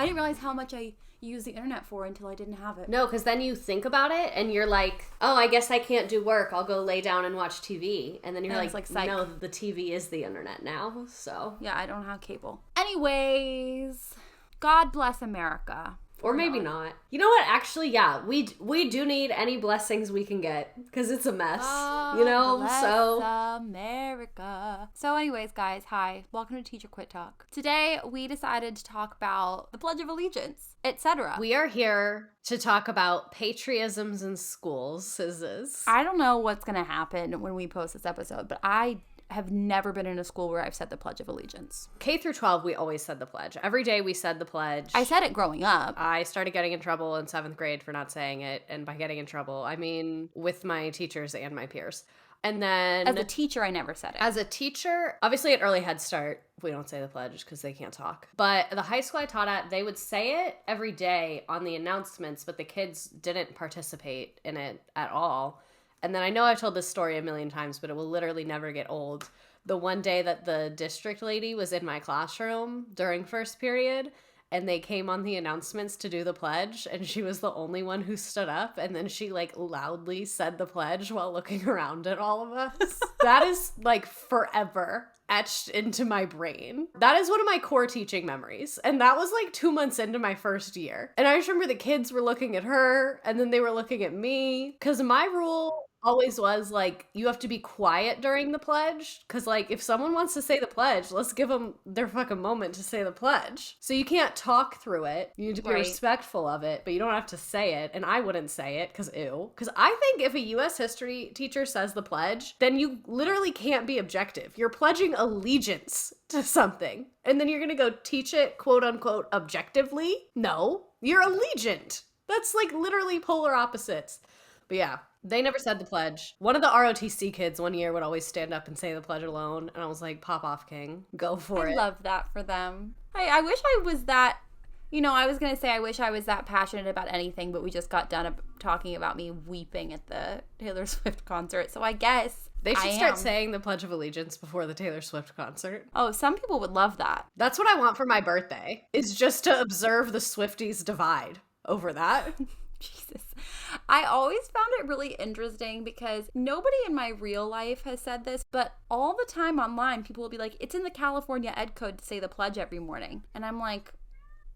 I didn't realize how much I used the internet for until I didn't have it. No, because then you think about it and you're like, oh, I guess I can't do work. I'll go lay down and watch TV. And then you're like psych. no, the TV is the internet now. So yeah, I don't have cable. Anyways, God bless America. Or maybe not. You know what? Actually, yeah, we do need any blessings we can get because it's a mess. You know, bless America. So, anyways, guys, hi, welcome to Teacher Quit Talk. Today, we decided to talk about the Pledge of Allegiance, etc. We are here to talk about patriotisms in schools. I don't know what's gonna happen when we post this episode, but I have never been in a school where I've said the Pledge of Allegiance. K through 12, we always said the pledge. Every day we said the pledge. I said it growing up. I started getting in trouble in 7th grade for not saying it. And by getting in trouble, I mean with my teachers and my peers. And then as a teacher, I never said it. As a teacher, obviously at early Head Start, we don't say the pledge because they can't talk. But the high school I taught at, they would say it every day on the announcements, but the kids didn't participate in it at all. And then I know I've told this story a million times, but it will literally never get old. The one day that the district lady was in my classroom during first period, and they came on the announcements to do the pledge, and she was the only one who stood up, and then she, like, loudly said the pledge while looking around at all of us. That is, like, forever etched into my brain. That is one of my core teaching memories. And that was like 2 months into my first year. And I just remember the kids were looking at her and then they were looking at me. Because my rule always was like, you have to be quiet during the pledge. Because like, if someone wants to say the pledge, let's give them their fucking moment to say the pledge. So you can't talk through it. You need to be respectful of it, but you don't have to say it. And I wouldn't say it because ew. Because I think if a U.S. history teacher says the pledge, then you literally can't be objective. You're pledging allegiance to something. And then you're going to go teach it, quote unquote, objectively? No, you're allegiant. That's like literally polar opposites. But yeah. They never said the pledge. One of the ROTC kids one year would always stand up and say the pledge alone. And I was like, pop off, King. Go for it. I love that for them. I wish I was that, I was going to say I wish I was that passionate about anything, but we just got done talking about me weeping at the Taylor Swift concert. So I guess they should start saying the Pledge of Allegiance before the Taylor Swift concert. Oh, some people would love that. That's what I want for my birthday, is just to observe the Swifties divide over that. Jesus. I always found it really interesting because nobody in my real life has said this, but all the time online, people will be like, it's in the California Ed Code to say the pledge every morning. And I'm like,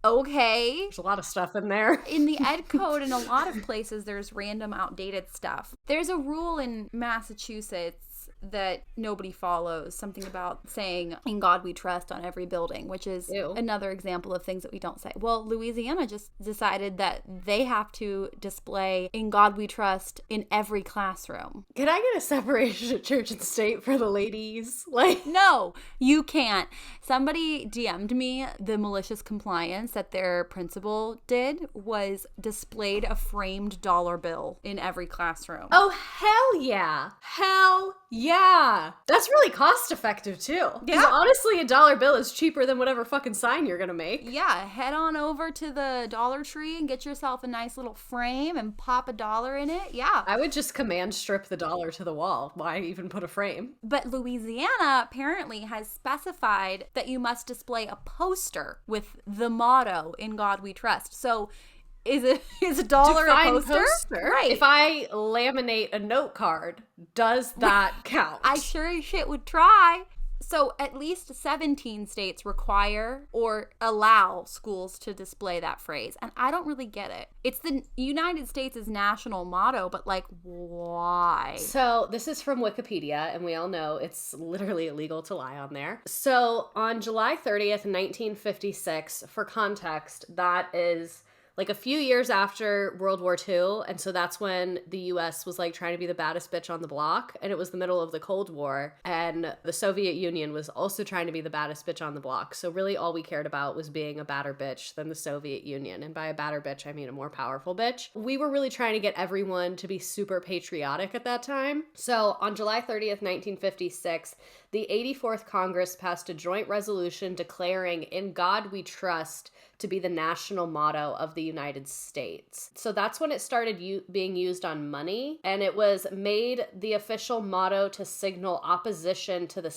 okay. There's a lot of stuff in there. In the Ed Code, in a lot of places, there's random outdated stuff. There's a rule in Massachusetts that nobody follows, something about saying "in God we trust" on every building, which is another example of things that we don't say. Well, Louisiana just decided that they have to display "in God we trust" in every classroom. Can I get a separation of church and state for the ladies? No, you can't. Somebody DM'd me the malicious compliance that their principal did was displayed a framed dollar bill in every classroom. Oh, hell yeah. Hell yeah. That's really cost effective too. Because honestly, a dollar bill is cheaper than whatever fucking sign you're gonna make. Yeah, head on over to the Dollar Tree and get yourself a nice little frame and pop $1 in it. Yeah. I would just command strip the dollar to the wall. Why even put a frame? But Louisiana apparently has specified that you must display a poster with the motto "in God we trust." So is a dollar a poster? Right. If I laminate a note card, does that count? I sure as shit would try. So at least 17 states require or allow schools to display that phrase. And I don't really get it. It's the United States' national motto, but like, why? So this is from Wikipedia, and we all know it's literally illegal to lie on there. So on July 30th, 1956, for context, that is like a few years after World War II. And so that's when the US was like trying to be the baddest bitch on the block. And it was the middle of the Cold War. And the Soviet Union was also trying to be the baddest bitch on the block. So really all we cared about was being a badder bitch than the Soviet Union. And by a badder bitch, I mean a more powerful bitch. We were really trying to get everyone to be super patriotic at that time. So on July 30th, 1956, the 84th Congress passed a joint resolution declaring "in God we trust" to be the national motto of the United States. So that's when it started being used on money, and it was made the official motto to signal opposition to the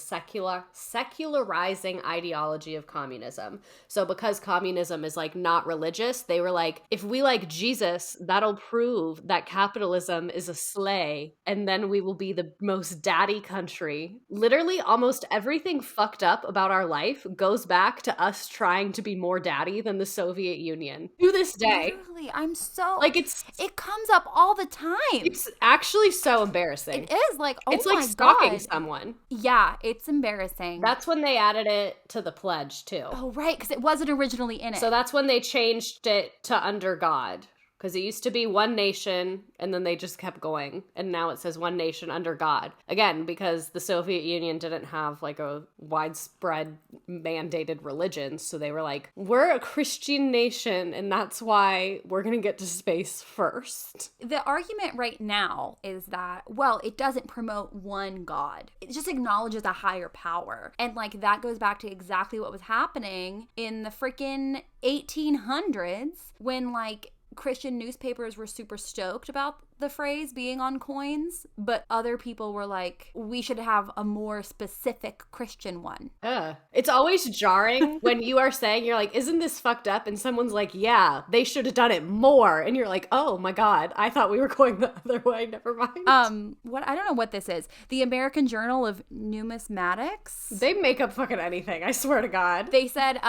secularizing ideology of communism. So because communism is like not religious, they were like, if we like Jesus, that'll prove that capitalism is a sleigh, and then we will be the most daddy country. Literally almost everything fucked up about our life goes back to us trying to be more daddy than the Soviet Union. To this day. Literally, I'm so... Like, it comes up all the time. It's actually so embarrassing. It is, like, oh my God. It's like stalking someone. Yeah, it's embarrassing. That's when they added it to the pledge, too. Oh, right, because it wasn't originally in it. So that's when they changed it to under God. Because it used to be one nation, and then they just kept going. And now it says one nation under God. Again, because the Soviet Union didn't have, like, a widespread mandated religion. So they were like, we're a Christian nation, and that's why we're going to get to space first. The argument right now is that, well, it doesn't promote one God. It just acknowledges a higher power. And, like, that goes back to exactly what was happening in the freaking 1800s when, like, Christian newspapers were super stoked about the phrase being on coins, but other people were like, we should have a more specific Christian one. It's always jarring when you are saying, you're like, isn't this fucked up? And someone's like, yeah, they should have done it more. And you're like, oh my God, I thought we were going the other way. Never mind. What I don't know what this is. The American Journal of Numismatics. They make up fucking anything, I swear to God. They said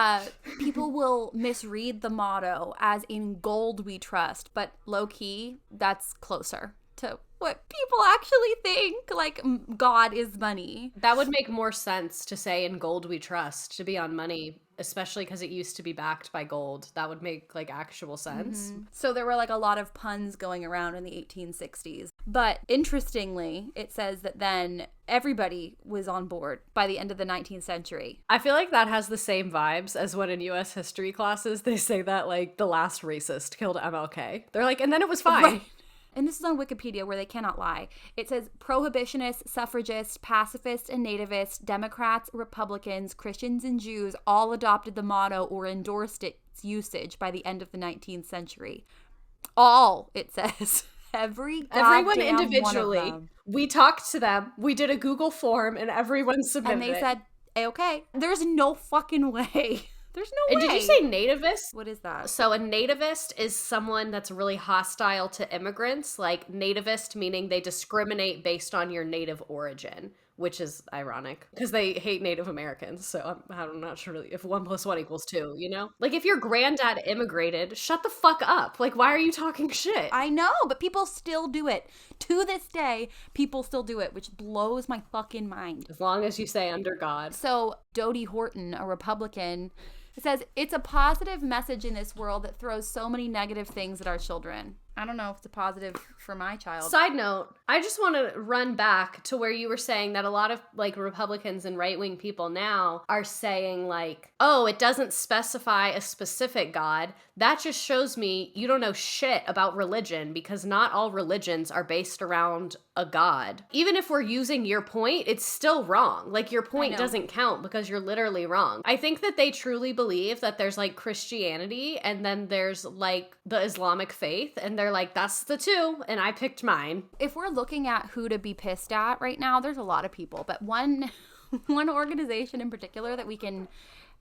people will misread the motto as in gold we trust, but low key, that's closer to what people actually think, like God is money. That would make more sense to say in gold we trust, to be on money, especially because it used to be backed by gold. That would make like actual sense. Mm-hmm. So there were like a lot of puns going around in the 1860s. But interestingly, it says that then everybody was on board by the end of the 19th century. I feel like that has the same vibes as when in US history classes they say that like the last racist killed MLK. They're like, and then it was fine. Right. And this is on Wikipedia where they cannot lie. It says prohibitionists, suffragists, pacifists, and nativists, Democrats, Republicans, Christians, and Jews all adopted the motto or endorsed its usage by the end of the 19th century. All, it says. Everyone individually. One of them. We talked to them. We did a Google form and everyone submitted it. And they said, okay. There's no fucking way. There's no way. And did you say nativist? What is that? So a nativist is someone that's really hostile to immigrants. Like nativist meaning they discriminate based on your native origin, which is ironic because they hate Native Americans. So I'm not sure if 1 + 1 = 2, you know? Like if your granddad immigrated, shut the fuck up. Like why are you talking shit? I know, but people still do it. To this day, people still do it, which blows my fucking mind. As long as you say under God. So Dodie Horton, a Republican, says, it's a positive message in this world that throws so many negative things at our children. I don't know if it's a positive for my child. Side note, I just want to run back to where you were saying that a lot of like Republicans and right-wing people now are saying like, oh, it doesn't specify a specific God. That just shows me you don't know shit about religion because not all religions are based around a God. Even if we're using your point, it's still wrong. Like your point doesn't count because you're literally wrong. I think that they truly believe that there's like Christianity and then there's like the Islamic faith and they're like, that's the two, and I picked mine. If we're looking at who to be pissed at right now, there's a lot of people, but one organization in particular that we can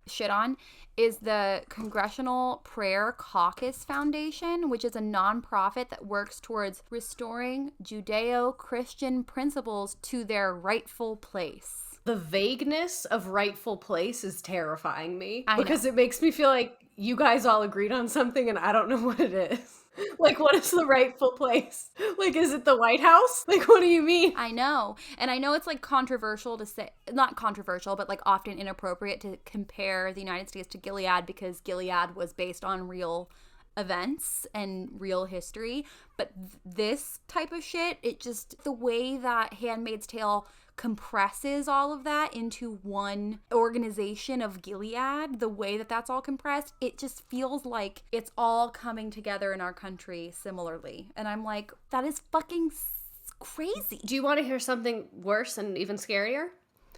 shit on is the Congressional Prayer Caucus Foundation, which is a nonprofit that works towards restoring Judeo-Christian principles to their rightful place. The vagueness of rightful place is terrifying me because it makes me feel like you guys all agreed on something and I don't know what it is. Like, what is the rightful place? Like, is it the White House? Like, what do you mean? I know. And I know it's, like, controversial to say, not controversial, but, like, often inappropriate to compare the United States to Gilead because Gilead was based on real events and real history. But this type of shit, it just, the way that Handmaid's Tale compresses all of that into one organization of Gilead, the way that that's all compressed, it just feels like it's all coming together in our country similarly. And I'm like, that is fucking crazy. Do you want to hear something worse and even scarier?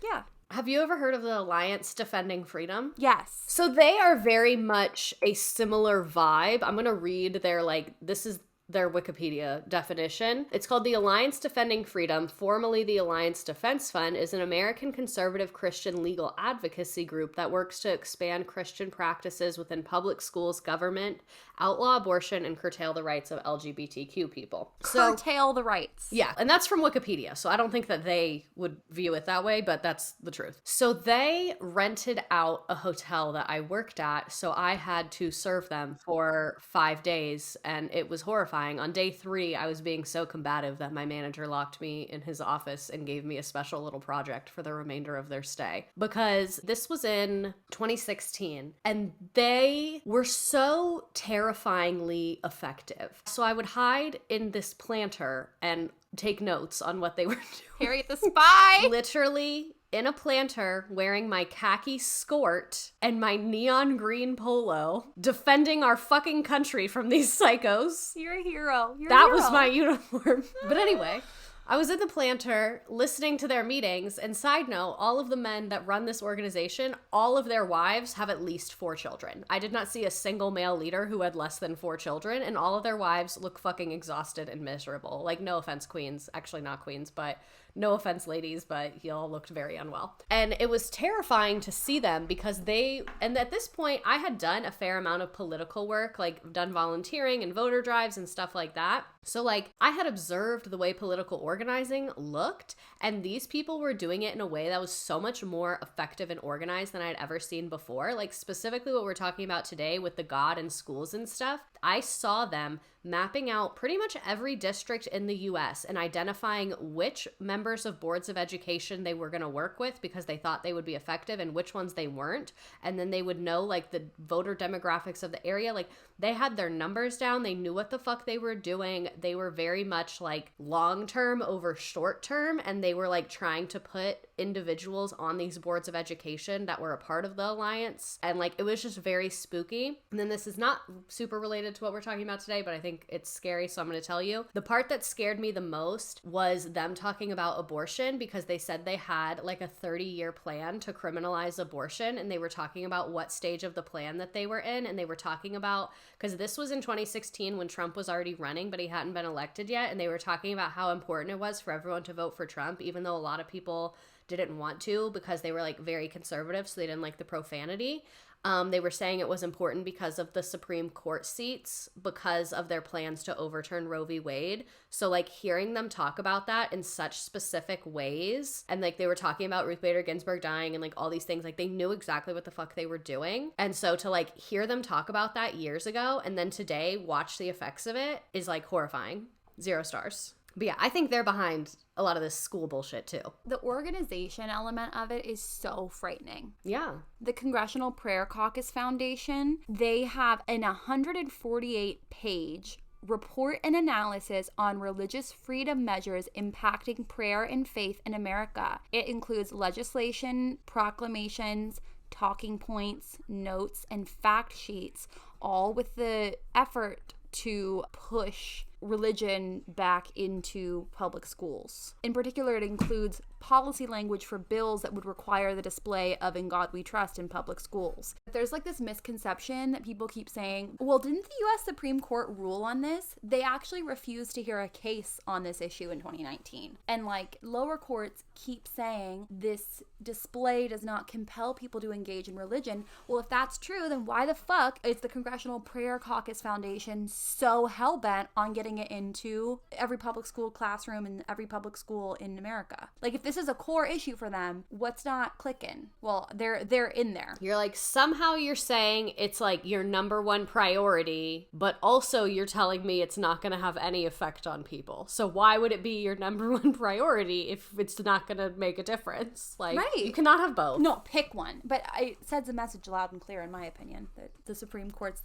Yeah. Have you ever heard of the Alliance Defending Freedom? Yes. So they are very much a similar vibe. I'm going to read their, this is their Wikipedia definition. It's called the Alliance Defending Freedom, formerly the Alliance Defense Fund, is an American conservative Christian legal advocacy group that works to expand Christian practices within public schools, government, outlaw abortion, and curtail the rights of LGBTQ people. Curtail the rights. Yeah, and that's from Wikipedia, so I don't think that they would view it that way, but that's the truth. So they rented out a hotel that I worked at, so I had to serve them for 5 days, and it was horrifying. On day 3, I was being so combative that my manager locked me in his office and gave me a special little project for the remainder of their stay. Because this was in 2016, and they were so terrifyingly effective. So I would hide in this planter and take notes on what they were doing. Harriet the Spy! Literally in a planter, wearing my khaki skirt and my neon green polo, defending our fucking country from these psychos. You're a hero. That was my uniform. But anyway, I was in the planter listening to their meetings, and side note, all of the men that run this organization, all of their wives have at least 4 children. I did not see a single male leader who had less than 4 children, and all of their wives look fucking exhausted and miserable. Like, no offense, queens. Actually, not queens, but no offense, ladies, but y'all looked very unwell. And it was terrifying to see them because and at this point, I had done a fair amount of political work, like done volunteering and voter drives and stuff like that. So I had observed the way political organizing looked, and these people were doing it in a way that was so much more effective and organized than I'd ever seen before. Like specifically what we're talking about today with the God in schools and stuff, I saw them mapping out pretty much every district in the US and identifying which members of boards of education they were going to work with because they thought they would be effective and which ones they weren't. And then they would know the voter demographics of the area. They had their numbers down. They knew what the fuck they were doing. They were very much long term over short term. And they were trying to put individuals on these boards of education that were a part of the alliance. And it was just very spooky. And then this is not super related to what we're talking about today, but I think it's scary, so I'm going to tell you. The part that scared me the most was them talking about abortion because they said they had a 30-year plan to criminalize abortion, and they were talking about what stage of the plan that they were in, and they were talking about, because this was in 2016 when Trump was already running, but he hadn't been elected yet, and they were talking about how important it was for everyone to vote for Trump, even though a lot of people didn't want to because they were very conservative, so they didn't like the profanity. They were saying it was important because of the Supreme Court seats, because of their plans to overturn Roe v. Wade. So hearing them talk about that in such specific ways, and they were talking about Ruth Bader Ginsburg dying and all these things, they knew exactly what the fuck they were doing. And so to hear them talk about that years ago and then today watch the effects of it is horrifying. 0 stars. But yeah, I think they're behind a lot of this school bullshit too. The organization element of it is so frightening. Yeah. The Congressional Prayer Caucus Foundation, they have an 148-page report and analysis on religious freedom measures impacting prayer and faith in America. It includes legislation, proclamations, talking points, notes, and fact sheets, all with the effort to push religion back into public schools. In particular, it includes policy language for bills that would require the display of "In God We Trust" in public schools. There's this misconception that people keep saying, well, didn't the U.S. Supreme Court rule on this? They actually refused to hear a case on this issue in 2019. And lower courts keep saying this display does not compel people to engage in religion. Well, if that's true, then why the fuck is the Congressional Prayer Caucus Foundation so hell-bent on getting it into every public school classroom and every public school in America? If this is a core issue for them, what's not clicking? Well, they're in there. You're somehow you're saying it's your number one priority, but also you're telling me it's not going to have any effect on people. So why would it be your number one priority if it's not going to make a difference? Right. You cannot have both. No, pick one. But it sends a message loud and clear, in my opinion, that the Supreme Court's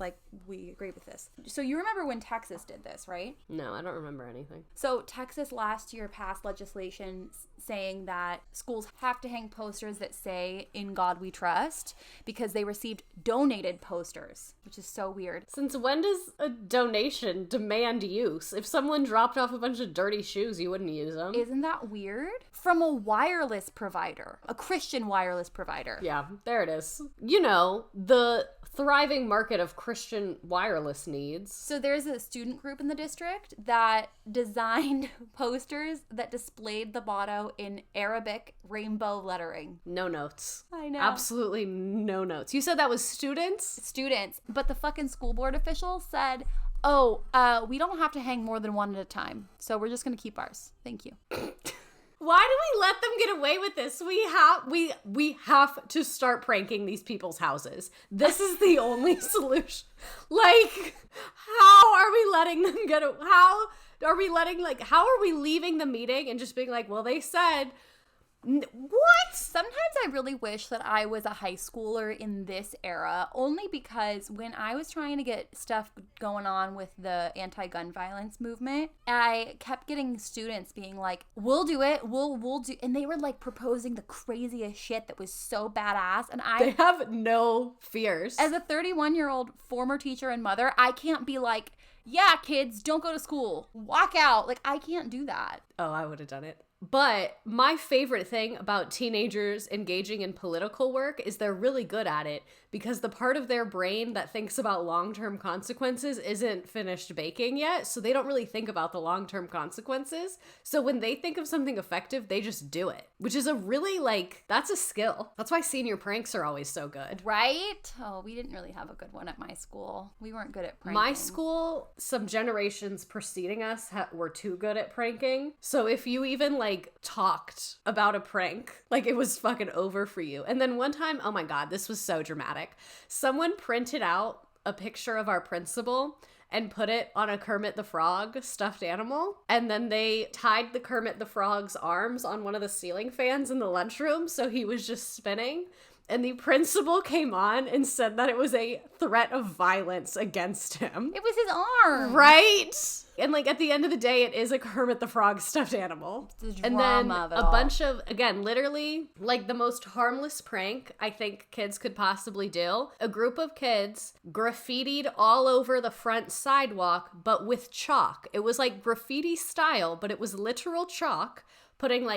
we agree with this. So you remember when Texas did this, right? No, I don't remember anything. So Texas last year passed legislation saying that schools have to hang posters that say "In God We Trust" because they received donated posters, which is so weird. Since when does a donation demand use? If someone dropped off a bunch of dirty shoes, you wouldn't use them. Isn't that weird? From a wireless provider, a Christian wireless provider. Yeah, there it is. You know, the thriving market of Christian wireless needs. So there's a student group in the district that designed posters that displayed the motto in Arabic rainbow lettering. No notes. I know. Absolutely no notes. You said that was students? Students. But the fucking school board official said, we don't have to hang more than one at a time. So we're just going to keep ours. Thank you. Why do we let them get away with this? We have to start pranking these people's houses. This is the only solution. Like, how are we letting them how are we leaving the meeting and just being like, well, they said, what? Sometimes I really wish that I was a high schooler in this era, only because when I was trying to get stuff going on with the anti-gun violence movement, I kept getting students being like, we'll do it, we'll do, and they were like proposing the craziest shit that was so badass, and they have no fears. As a 31-year-old former teacher and mother, I can't be like, yeah, kids, don't go to school, walk out. Like, I can't do that. Oh, I would have done it. But my favorite thing about teenagers engaging in political work is they're really good at it because the part of their brain that thinks about long-term consequences isn't finished baking yet, so they don't really think about the long-term consequences. So when they think of something effective, they just do it, which is a really, that's a skill. That's why senior pranks are always so good. Right? Oh, we didn't really have a good one at my school. We weren't good at pranking. My school, some generations preceding us were too good at pranking. So if you even, talked about a prank, it was fucking over for you. And then one time, oh my God, this was so dramatic. Someone printed out a picture of our principal and put it on a Kermit the Frog stuffed animal. And then they tied the Kermit the Frog's arms on one of the ceiling fans in the lunchroom, so he was just spinning. And the principal came on and said that it was a threat of violence against him. It was his arm. Right? And at the end of the day, it is a Kermit the Frog stuffed animal. The drama and then of it a all. bunch of, again, literally, the most harmless prank I think kids could possibly do. A group of kids graffitied all over the front sidewalk, but with chalk. It was graffiti style, but it was literal chalk, putting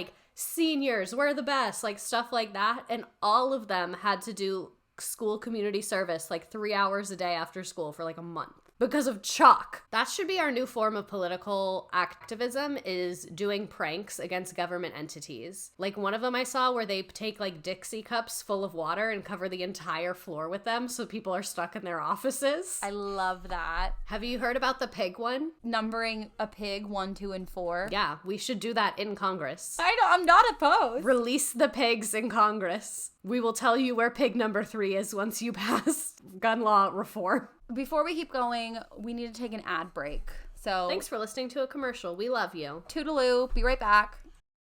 seniors, we're the best, stuff like that. And all of them had to do school community service 3 hours a day after school for a month because of chalk. That should be our new form of political activism, is doing pranks against government entities. One of them I saw where they take Dixie cups full of water and cover the entire floor with them so people are stuck in their offices. I love that. Have you heard about the pig one? Numbering a pig 1, 2, and 4. Yeah, we should do that in Congress. I'm not opposed. Release the pigs in Congress. We will tell you where pig number 3 is once you pass gun law reform. Before we keep going, we need to take an ad break. So thanks for listening to a commercial. We love you. Toodaloo. Be right back.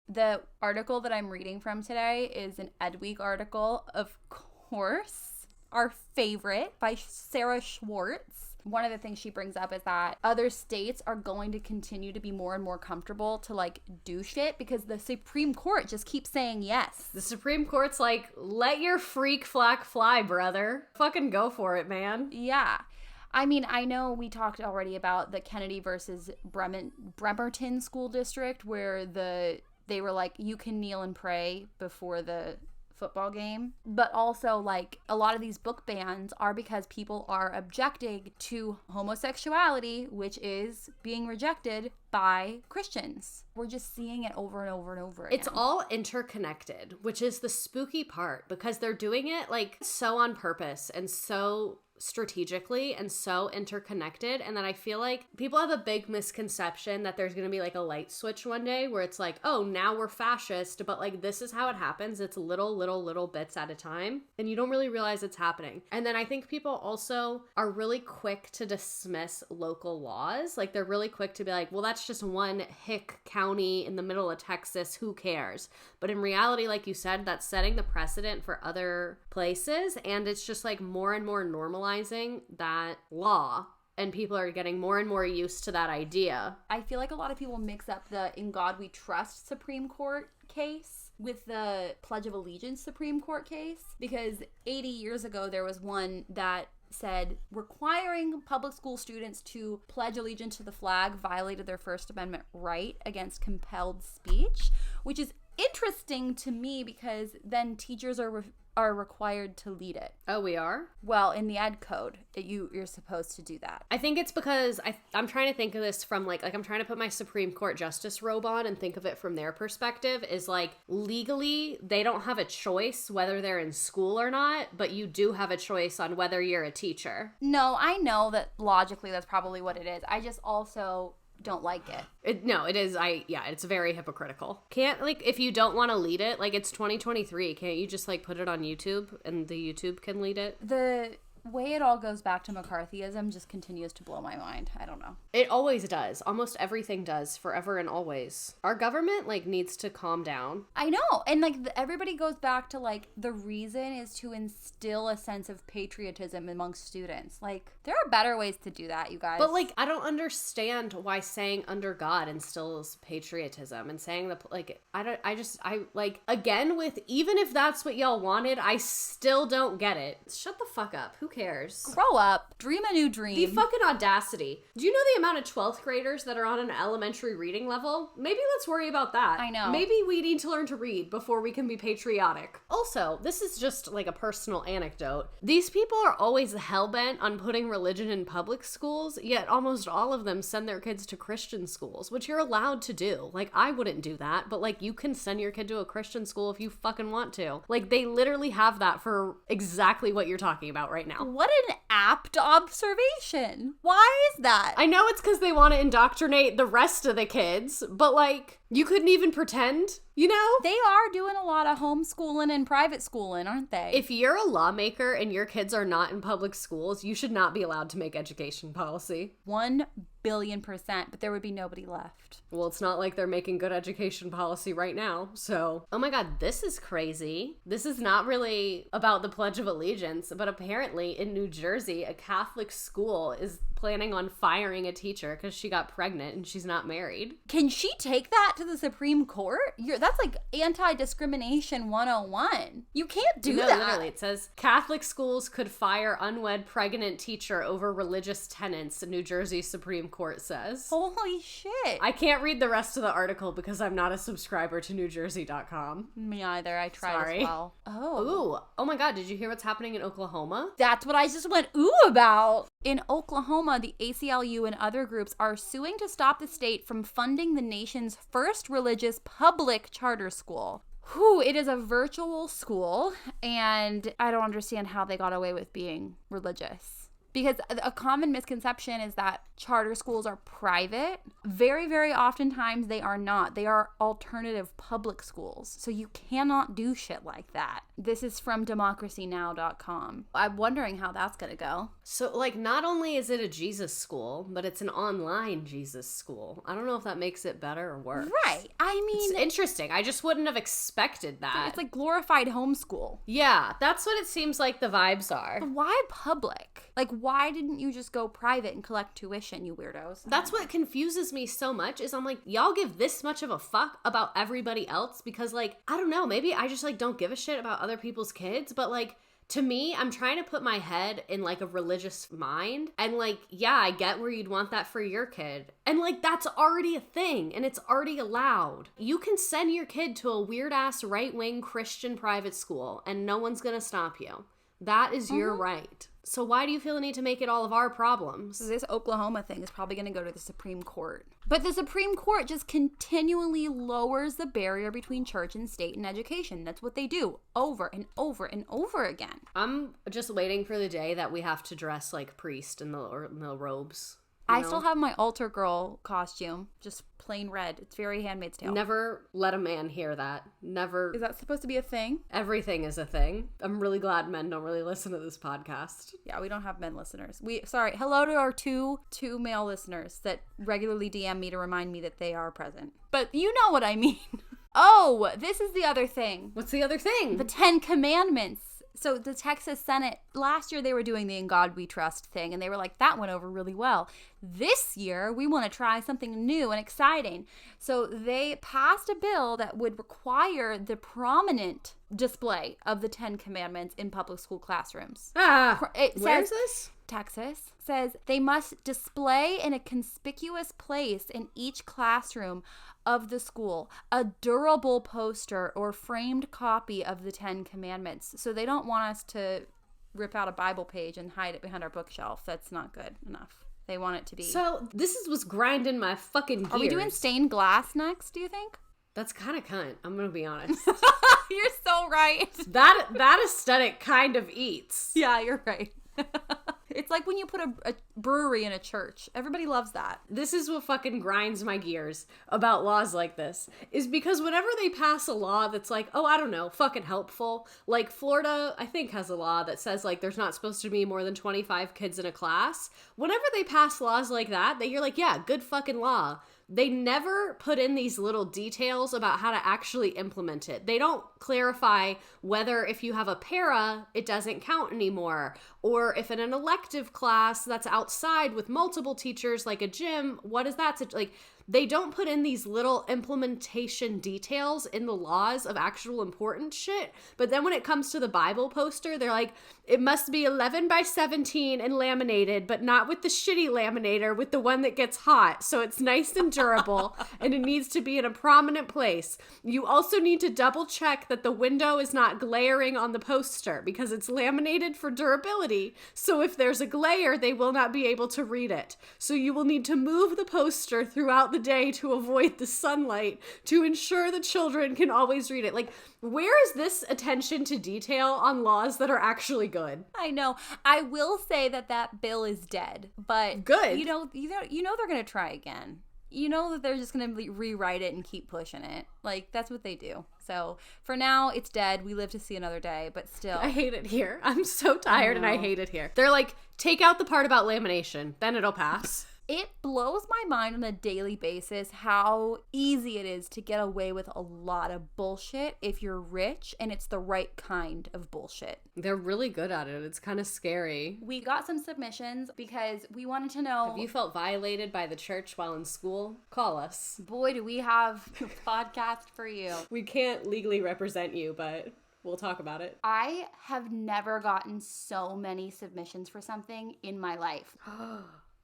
The article that I'm reading from today is an Ed Week article, of course, our favorite, by Sarah Schwartz. One of the things she brings up is that other states are going to continue to be more and more comfortable to do shit because the Supreme Court just keeps saying yes. The Supreme Court's let your freak flag fly, brother. Fucking go for it, man. Yeah. I mean, I know we talked already about the Kennedy versus Bremerton School District where they were you can kneel and pray before the football game, but also a lot of these book bans are because people are objecting to homosexuality, which is being rejected by Christians. We're just seeing it over and over and over again. It's all interconnected, which is the spooky part, because they're doing it so on purpose and so strategically and so interconnected, and then I feel like people have a big misconception that there's gonna be a light switch one day where it's oh, now we're fascist, but this is how it happens. It's little bits at a time, and you don't really realize it's happening. And then I think people also are really quick to dismiss local laws. They're really quick to be well, that's just one hick county in the middle of Texas, who cares? But in reality, like you said, that's setting the precedent for other places, and it's just more and more normalizing that law and people are getting more and more used to that idea. I feel like a lot of people mix up the In God We Trust Supreme Court case with the Pledge of Allegiance Supreme Court case, because 80 years ago there was one that said requiring public school students to pledge allegiance to the flag violated their First Amendment right against compelled speech, which is interesting to me because then teachers are required to lead it. Oh, we are? Well, in the ed code, you're supposed to do that. I think it's because I'm trying to think of this from like I'm trying to put my Supreme Court justice robe on and think of it from their perspective, is like legally they don't have a choice whether they're in school or not, but you do have a choice on whether you're a teacher. No, I know that logically that's probably what it is. I just also don't like it. It's very hypocritical. Can't, like, if you don't want to lead it, like, it's 2023, can't you just, like, put it on YouTube and the YouTube can lead it? The way it all goes back to McCarthyism just continues to blow my mind. I don't know. It always does. Almost everything does, forever and always. Our government, like, needs to calm down. I know. And, like, everybody goes back to, like, the reason is to instill a sense of patriotism amongst students. Like, there are better ways to do that, you guys. But, like, I don't understand why saying under God instills patriotism and saying the, like, again, with, even if that's what y'all wanted, I still don't get it. Shut the fuck up. Who cares? Grow up. Dream a new dream. The fucking audacity. Do you know the amount of 12th graders that are on an elementary reading level? Maybe let's worry about that. I know. Maybe we need to learn to read before we can be patriotic. Also, this is just like a personal anecdote. These people are always hellbent on putting religion in public schools, yet almost all of them send their kids to Christian schools, which you're allowed to do. Like, I wouldn't do that, but like, you can send your kid to a Christian school if you fucking want to. Like, they literally have that for exactly what you're talking about right now. What an apt observation. Why is that? I know it's because they want to indoctrinate the rest of the kids, but like, you couldn't even pretend, you know? They are doing a lot of homeschooling and private schooling, aren't they? If you're a lawmaker and your kids are not in public schools, you should not be allowed to make education policy. 1 billion%, but there would be nobody left. Well, it's not like they're making good education policy right now, so. Oh my God, this is crazy. This is not really about the Pledge of Allegiance, but apparently in New Jersey, a Catholic school is planning on firing a teacher because she got pregnant and she's not married. Can she take that to the Supreme Court? That's like anti-discrimination 101. You can't do that. No, literally, it says Catholic schools could fire unwed pregnant teacher over religious tenets, the New Jersey Supreme Court says. Holy shit. I can't read the rest of the article because I'm not a subscriber to newjersey.com. Me either. I tried as well. Oh my God, did you hear what's happening in Oklahoma? That's what I just went ooh about. In Oklahoma, the ACLU and other groups are suing to stop the state from funding the nation's first religious public charter school. It is a virtual school, and I don't understand how they got away with being religious. Because a common misconception is that charter schools are private. Very, very oftentimes they are not. They are alternative public schools. So you cannot do shit like that. This is from democracynow.com. I'm wondering how that's going to go. So, like, not only is it a Jesus school, but it's an online Jesus school. I don't know if that makes it better or worse. Right. I mean, it's interesting. I just wouldn't have expected that. It's like glorified homeschool. Yeah, that's what it seems like the vibes are. But why public? Like, why didn't you just go private and collect tuition, you weirdos? That's what confuses me so much is I'm like, y'all give this much of a fuck about everybody else because, like, I don't know, maybe I just, like, don't give a shit about other people's kids, but, like, to me, I'm trying to put my head in, like, a religious mind, and, like, yeah, I get where you'd want that for your kid, and, like, that's already a thing, and it's already allowed. You can send your kid to a weird-ass right-wing Christian private school, and no one's gonna stop you. That is your right. So why do you feel the need to make it all of our problems? This Oklahoma thing is probably going to go to the Supreme Court. But the Supreme Court just continually lowers the barrier between church and state and education. That's what they do over and over and over again. I'm just waiting for the day that we have to dress like priest in the robes. I still have my altar girl costume, just plain red. It's very Handmaid's Tale. Never let a man hear that. Never. Is that supposed to be a thing? Everything is a thing. I'm really glad men don't really listen to this podcast. Yeah, we don't have men listeners. Hello to our two male listeners that regularly DM me to remind me that they are present. But you know what I mean. Oh, this is the other thing. What's the other thing? The 10 Commandments. So the Texas Senate, last year they were doing the In God We Trust thing, and they were like, that went over really well. This year, we want to try something new and exciting. So they passed a bill that would require the prominent display of the 10 Commandments in public school classrooms. Where's this? Texas says they must display in a conspicuous place in each classroom of the school a durable poster or framed copy of the 10 Commandments. So they don't want us to rip out a Bible page and hide it behind our bookshelf. That's not good enough. They want it to be. So this is what's grinding my fucking gears. Are we doing stained glass next, do you think? That's kind of cunt. I'm going to be honest. You're so right. That aesthetic kind of eats. Yeah, you're right. It's like when you put a brewery in a church. Everybody loves that. This is what fucking grinds my gears about laws like this, is because whenever they pass a law that's like, oh, I don't know, fucking helpful, like Florida, I think, has a law that says, like, there's not supposed to be more than 25 kids in a class. Whenever they pass laws like that you're like, yeah, good fucking law. They never put in these little details about how to actually implement it. They don't clarify whether if you have a para, it doesn't count anymore. Or if in an elective class that's outside with multiple teachers, like a gym, what is that? Like, they don't put in these little implementation details in the laws of actual important shit. But then when it comes to the Bible poster, they're like, it must be 11 by 17 and laminated, but not with the shitty laminator, with the one that gets hot. So it's nice and durable, and it needs to be in a prominent place. You also need to double check that the window is not glaring on the poster because it's laminated for durability. So if there's a glare, they will not be able to read it. So you will need to move the poster throughout the day to avoid the sunlight to ensure the children can always read it. Like, where is this attention to detail on laws that are actually good? I know. I will say that bill is dead, but good. You know they're gonna try again. You know that they're just gonna rewrite it and keep pushing it. Like, that's what they do. So for now, it's dead. We live to see another day, but still. I hate it here. I'm so tired and I hate it here. They're like, take out the part about lamination, then it'll pass. It blows my mind on a daily basis how easy it is to get away with a lot of bullshit if you're rich and it's the right kind of bullshit. They're really good at it. It's kind of scary. We got some submissions because we wanted to know. Have you felt violated by the church while in school? Call us. Boy, do we have a podcast for you. We can't legally represent you, but we'll talk about it. I have never gotten so many submissions for something in my life.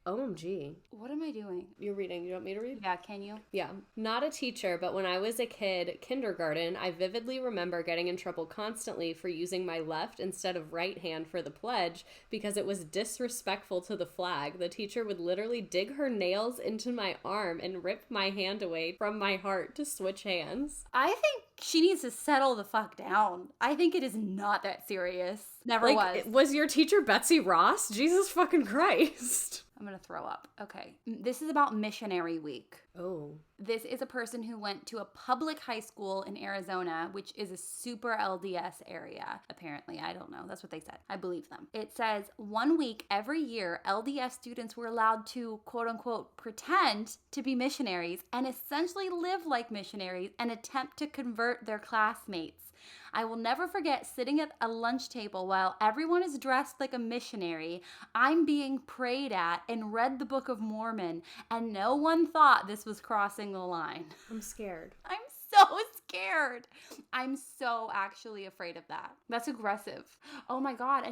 OMG. What am I doing? You're reading. You want me to read? Yeah, can you? Yeah. Not a teacher, but when I was a kid, kindergarten, I vividly remember getting in trouble constantly for using my left instead of right hand for the pledge because it was disrespectful to the flag. The teacher would literally dig her nails into my arm and rip my hand away from my heart to switch hands. I think she needs to settle the fuck down. I think it is not that serious. Never was. Was your teacher Betsy Ross? Jesus fucking Christ. I'm gonna throw up. Okay. This is about missionary week. Oh. This is a person who went to a public high school in Arizona, which is a super LDS area, apparently. I don't know. That's what they said. I believe them. It says 1 week every year, LDS students were allowed to, quote unquote, pretend to be missionaries and essentially live like missionaries and attempt to convert their classmates. I will never forget sitting at a lunch table while everyone is dressed like a missionary. I'm being prayed at and read the Book of Mormon, and no one thought this was crossing the line. I'm scared. I'm so scared. I'm so actually afraid of that. That's aggressive. Oh my God.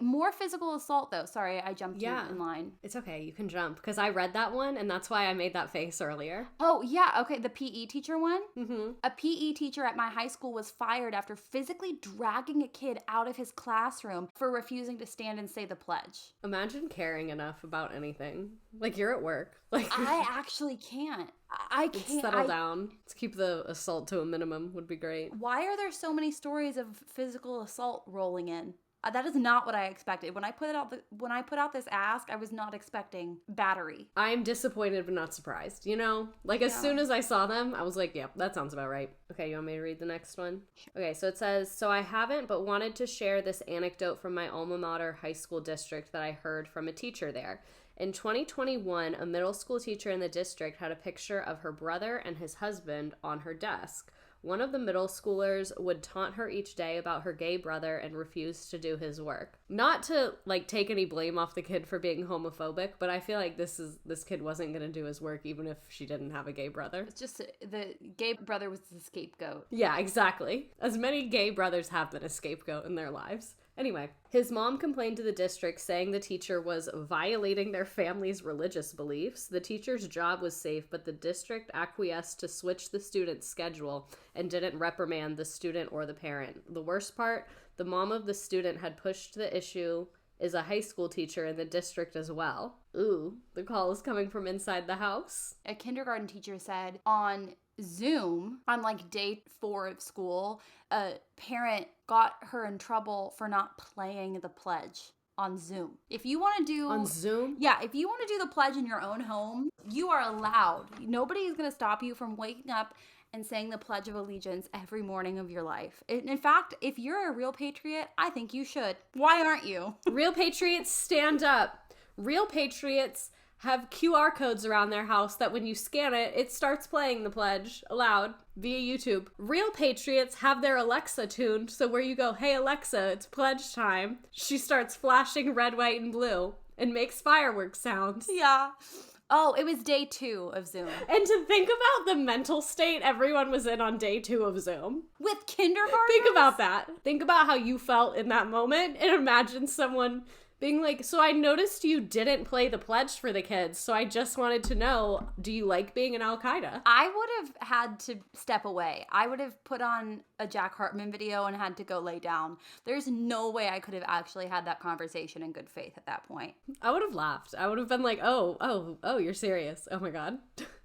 More physical assault though. Sorry, I jumped you in line. It's okay. You can jump because I read that one and that's why I made that face earlier. Oh yeah. Okay. The PE teacher one. Mm-hmm. A PE teacher at my high school was fired after physically dragging a kid out of his classroom for refusing to stand and say the pledge. Imagine caring enough about anything. Like, you're at work. Like, I actually can't. I can't. Settle down. Let's keep the assault to a minimum would be great. Why are there so many stories of physical assault rolling in? That is not what I expected. When I put out this ask, I was not expecting battery. I'm disappointed but not surprised. You know, like as soon as I saw them, I was like, "Yep, that sounds about right." Okay, you want me to read the next one? Okay, so it says, "So I haven't, but wanted to share this anecdote from my alma mater high school district that I heard from a teacher there." In 2021, a middle school teacher in the district had a picture of her brother and his husband on her desk. One of the middle schoolers would taunt her each day about her gay brother and refuse to do his work. Not to, like, take any blame off the kid for being homophobic, but I feel like this kid wasn't going to do his work even if she didn't have a gay brother. It's just the gay brother was the scapegoat. Yeah, exactly. As many gay brothers have been a scapegoat in their lives. Anyway, his mom complained to the district saying the teacher was violating their family's religious beliefs. The teacher's job was safe, but the district acquiesced to switch the student's schedule and didn't reprimand the student or the parent. The worst part, the mom of the student had pushed the issue is a high school teacher in the district as well. Ooh, the call is coming from inside the house. A kindergarten teacher said on Zoom, on like day 4 of school, a parent got her in trouble for not playing the pledge on Zoom. If you want to do... On Zoom? Yeah, if you want to do the pledge in your own home, you are allowed. Nobody is going to stop you from waking up and saying the Pledge of Allegiance every morning of your life. In fact, if you're a real patriot, I think you should. Why aren't you? Real patriots, stand up. Real patriots have QR codes around their house that when you scan it, it starts playing the pledge aloud via YouTube. Real patriots have their Alexa tuned, so where you go, hey Alexa, it's pledge time, she starts flashing red, white, and blue and makes fireworks sounds. Yeah. Oh, it was day 2 of Zoom. And to think about the mental state everyone was in on day 2 of Zoom. With kindergarten? Think about that. Think about how you felt in that moment and imagine someone being like, so I noticed you didn't play the pledge for the kids, so I just wanted to know, do you like being in Al-Qaeda? I would have had to step away. I would have put on a Jack Hartman video and had to go lay down. There's no way I could have actually had that conversation in good faith at that point. I would have laughed. I would have been like, oh, you're serious. Oh my God.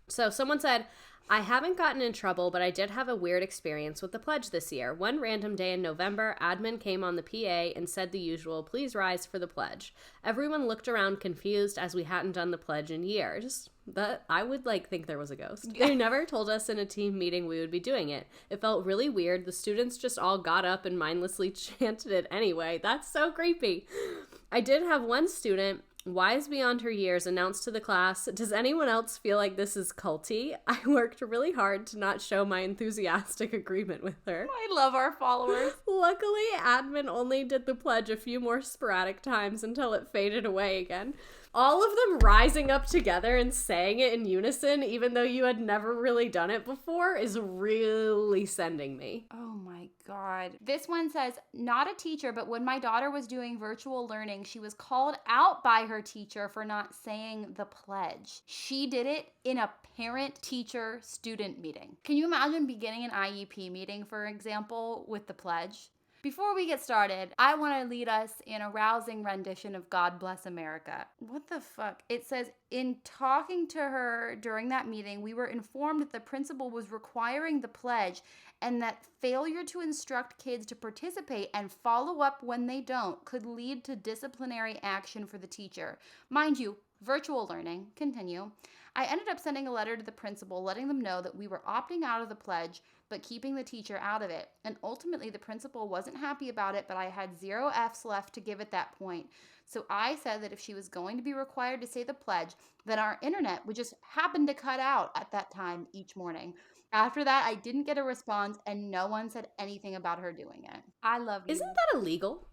So someone said, I haven't gotten in trouble, but I did have a weird experience with the pledge this year. One random day in November, admin came on the PA and said the usual, please rise for the pledge. Everyone looked around confused as we hadn't done the pledge in years. That I would think there was a ghost. They never told us in a team meeting we would be doing it. It felt really weird. The students just all got up and mindlessly chanted it anyway. That's so creepy. I did have one student, wise beyond her years, announced to the class, does anyone else feel like this is culty? I worked really hard to not show my enthusiastic agreement with her. I love our followers. Luckily, admin only did the pledge a few more sporadic times until it faded away again. All of them rising up together and saying it in unison, even though you had never really done it before, is really sending me. Oh my God. This one says, not a teacher, but when my daughter was doing virtual learning, she was called out by her teacher for not saying the pledge. She did it in a parent-teacher-student meeting. Can you imagine beginning an IEP meeting, for example, with the pledge? Before we get started, I want to lead us in a rousing rendition of God Bless America. What the fuck? It says, in talking to her during that meeting, we were informed that the principal was requiring the pledge and that failure to instruct kids to participate and follow up when they don't could lead to disciplinary action for the teacher. Mind you, virtual learning. Continue. I ended up sending a letter to the principal letting them know that we were opting out of the pledge but keeping the teacher out of it. And ultimately, the principal wasn't happy about it, but I had 0 Fs left to give at that point. So I said that if she was going to be required to say the pledge, then our internet would just happen to cut out at that time each morning. After that, I didn't get a response, and no one said anything about her doing it. I love you. Isn't that illegal?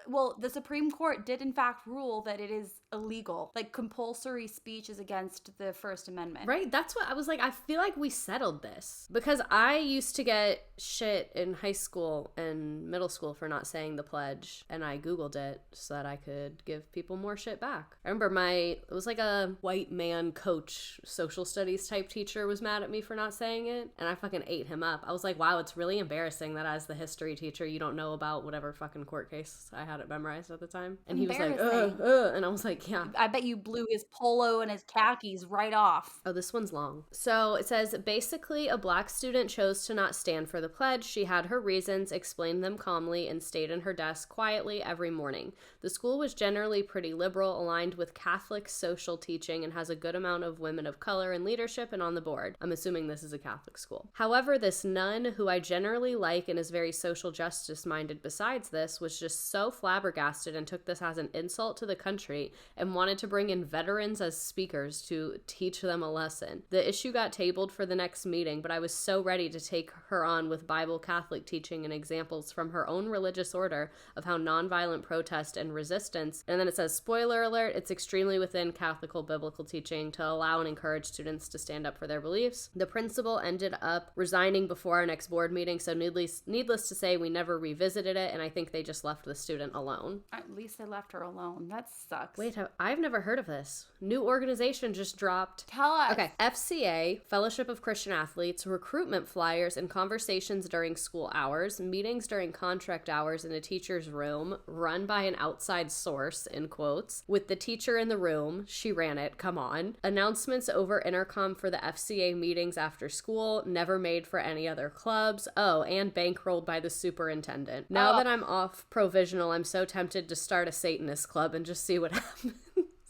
Well, the Supreme Court did in fact rule that it is illegal. Like, compulsory speech is against the First Amendment. Right? That's what I was like, I feel like we settled this. Because I used to get shit in high school and middle school for not saying the pledge, and I Googled it so that I could give people more shit back. I remember it was like a white man coach, social studies type teacher was mad at me for not saying it. And I fucking ate him up. I was like, wow, it's really embarrassing that as the history teacher, you don't know about whatever fucking court case I had it memorized at the time. And he was like, and I was like, yeah. I bet you blew his polo and his khakis right off. Oh, this one's long. So it says, basically, a black student chose to not stand for the pledge. She had her reasons, explained them calmly, and stayed in her desk quietly every morning. The school was generally pretty liberal, aligned with Catholic social teaching, and has a good amount of women of color in leadership and on the board. I'm assuming this is a Catholic school. However, this nun, who I generally like and is very social justice minded besides this, was just so flabbergasted and took this as an insult to the country and wanted to bring in veterans as speakers to teach them a lesson. The issue got tabled for the next meeting, but I was so ready to take her on with Bible Catholic teaching and examples from her own religious order of how nonviolent protest and resistance, and then it says, spoiler alert, it's extremely within Catholic biblical teaching to allow and encourage students to stand up for their beliefs. The principal ended up resigning before our next board meeting, so needless to say, we never revisited it, and I think they just left the student alone. At least they left her alone. That sucks. Wait, I've never heard of this. New organization just dropped. Tell us. Okay, FCA, Fellowship of Christian Athletes, recruitment flyers and conversations during school hours, meetings during contract hours in a teacher's room, run by an outside source, in quotes, with the teacher in the room. She ran it, come on. Announcements over intercom for the FCA meetings after school, never made for any other clubs. Oh, and bankrolled by the superintendent. Now that I'm off provisional, I'm so tempted to start a Satanist club and just see what happens.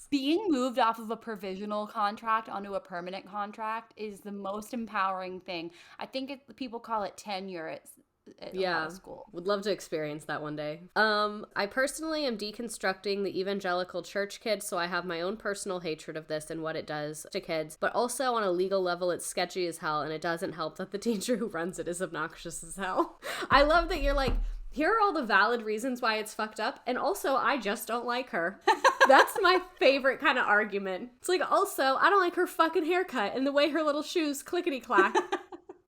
Being moved off of a provisional contract onto a permanent contract is the most empowering thing. I think people call it tenure at a lot of school. Would love to experience that one day. I personally am deconstructing the evangelical church kid, so I have my own personal hatred of this and what it does to kids, but also on a legal level, it's sketchy as hell, and it doesn't help that the teacher who runs it is obnoxious as hell. I love that you're like, here are all the valid reasons why it's fucked up, and also, I just don't like her. That's my favorite kind of argument. It's like, also, I don't like her fucking haircut and the way her little shoes clickety-clack.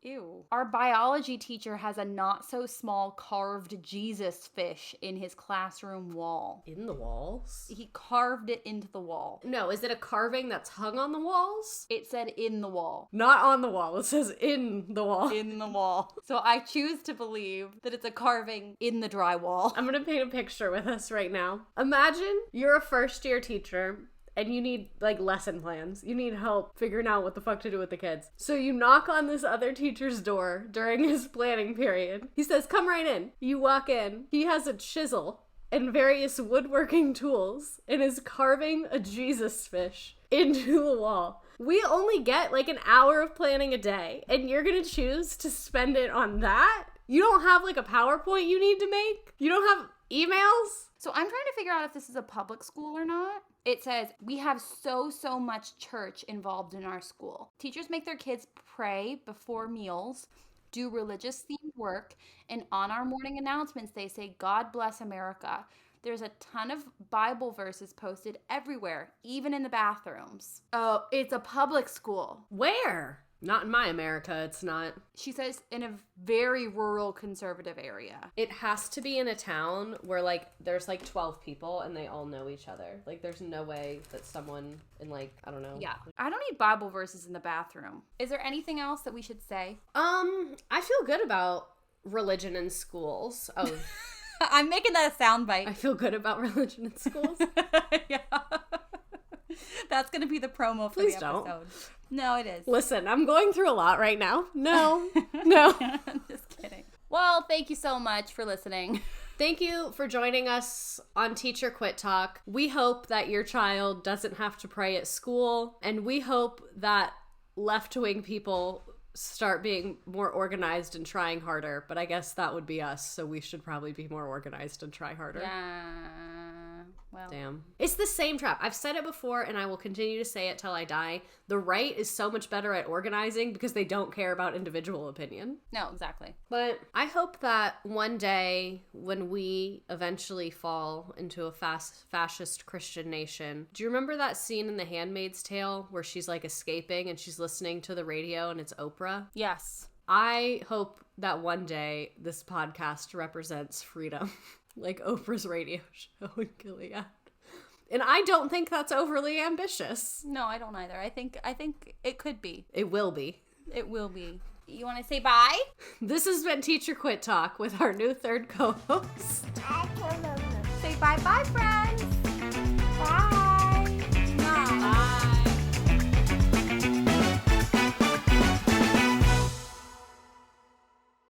Ew. Our biology teacher has a not-so-small carved Jesus fish in his classroom wall. In the walls? He carved it into the wall. No, is it a carving that's hung on the walls? It said in the wall. Not on the wall. It says in the wall. In the wall. So I choose to believe that it's a carving in the drywall. I'm gonna paint a picture with us right now. Imagine you're a first-year teacher, and you need, like, lesson plans. You need help figuring out what the fuck to do with the kids. So you knock on this other teacher's door during his planning period. He says, come right in. You walk in. He has a chisel and various woodworking tools and is carving a Jesus fish into the wall. We only get, like, an hour of planning a day, and you're gonna choose to spend it on that? You don't have, like, a PowerPoint you need to make? You don't have emails? So I'm trying to figure out if this is a public school or not. It says, we have so much church involved in our school. Teachers make their kids pray before meals, do religious themed work, and on our morning announcements, they say, God bless America. There's a ton of Bible verses posted everywhere, even in the bathrooms. Oh, it's a public school. Where? Not in my America, it's not. She says in a very rural conservative area. It has to be in a town where, like, there's, like, 12 people and they all know each other. Like, there's no way that someone in, like, I don't know. Yeah. I don't need Bible verses in the bathroom. Is there anything else that we should say? I feel good about religion in schools. Oh. I'm making that a soundbite. I feel good about religion in schools. Yeah. That's going to be the promo for Please the episode. Don't. No, it is. Listen, I'm going through a lot right now. No. No. I'm just kidding. Well, thank you so much for listening. Thank you for joining us on Teacher Quit Talk. We hope that your child doesn't have to pray at school, and we hope that left-wing people start being more organized and trying harder, but I guess that would be us, so we should probably be more organized and try harder. Yeah. Well. Damn. It's the same trap. I've said it before, and I will continue to say it till I die. The right is so much better at organizing because they don't care about individual opinion. No, exactly. But I hope that one day when we eventually fall into a fascist Christian nation, do you remember that scene in The Handmaid's Tale where she's like escaping and she's listening to the radio and it's Oprah? Yes. I hope that one day this podcast represents freedom. Like Oprah's radio show in Gilead. And I don't think that's overly ambitious. No, I don't either. I think it could be. It will be. It will be. You want to say bye? This has been Teacher Quit Talk with our new third co-host. Say bye-bye, friends.